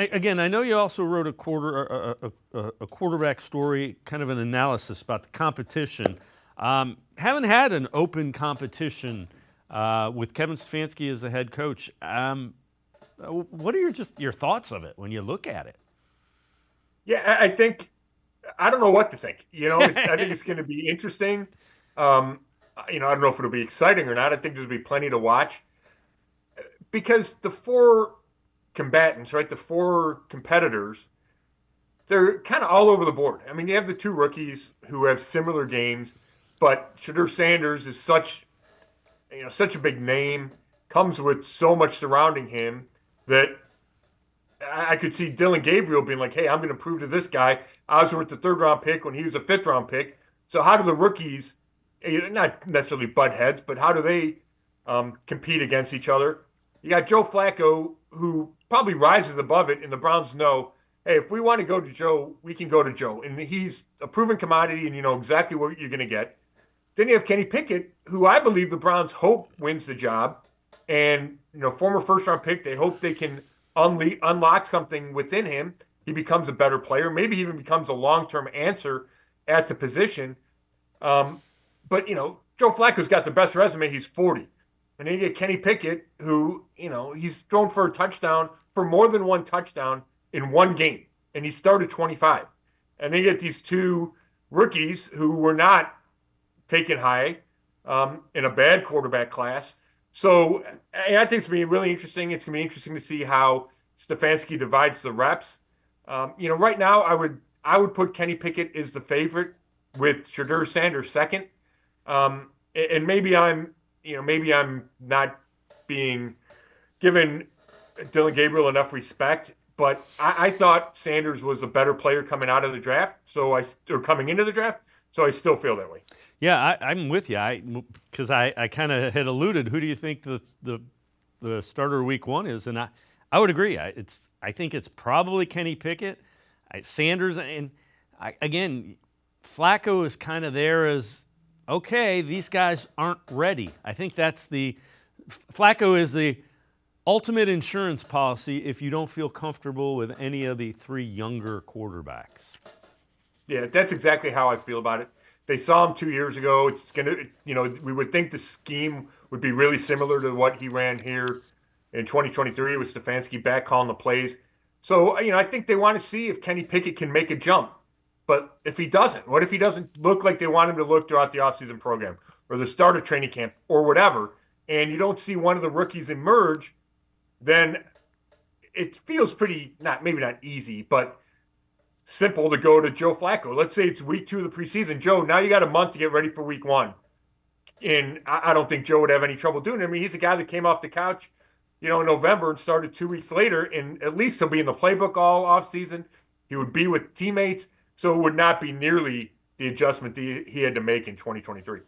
Again, I know you also wrote a quarterback story, kind of an analysis about the competition. Haven't had an open competition with Kevin Stefanski as the head coach. What are your thoughts of it when you look at Yeah, I think I don't know what to think. I think it? it's going to be interesting. Um, I don't know if it'll be exciting or not. I think there'll be plenty to watch because the four combatants, right, the four competitors, they're kind of all over the board. I mean, you have the two rookies who have similar games, but Shadur Sanders is such a big name, comes with so much surrounding him that I could see Dylan Gabriel being like, "Hey, I'm going to prove to this guy I was with the third round pick when he was a fifth round pick." So how do the rookies, not necessarily butt heads, but how do they compete against each other? You got Joe Flacco, who probably rises above it, and the Browns know, hey, if we want to go to Joe, we can go to Joe, and he's a proven commodity, and you know exactly what you're going to get. Then you have Kenny Pickett, who I believe the Browns hope wins the job, and former first round pick. They hope they can unlock something within him. He becomes a better player, maybe even becomes a long term answer at the position. Um, but Joe Flacco's got the best resume. He's 40, and then you get Kenny Pickett, who he's thrown for a touchdown for more than one touchdown in one game, and he started 25. And then you get these two rookies who were not taken high in a bad quarterback class. So I think it's going to be really interesting. It's going to be interesting to see how Stefanski divides the reps. Right now I would put Kenny Pickett as the favorite with Shadur Sanders second. And maybe I'm not being given Dylan Gabriel enough respect, but I thought Sanders was a better player coming out of the draft, or coming into the draft, so I still feel that way. Yeah, I'm with you. Because I kind of had alluded. Who do you think the starter week one is? And I would agree. I think it's probably Kenny Pickett, Sanders, and again, Flacco is kind of there as okay. These guys aren't ready. I think that's the Flacco is the ultimate insurance policy if you don't feel comfortable with any of the three younger quarterbacks. Yeah, that's exactly how I feel about it. They saw him 2 years ago. We would think the scheme would be really similar to what he ran here in 2023 with Stefanski back calling the plays. So, I think they want to see if Kenny Pickett can make a jump. But if he doesn't, what if he doesn't look like they want him to look throughout the offseason program or the start of training camp or whatever, and you don't see one of the rookies emerge, then it feels pretty, not maybe not easy, but simple to go to Joe Flacco. Let's say it's week 2 of the preseason. Joe, now you got a month to get ready for week 1. And I don't think Joe would have any trouble doing it. I mean, he's a guy that came off the couch, in November and started 2 weeks later. And at least he'll be in the playbook all offseason. He would be with teammates. So it would not be nearly the adjustment that he had to make in 2023.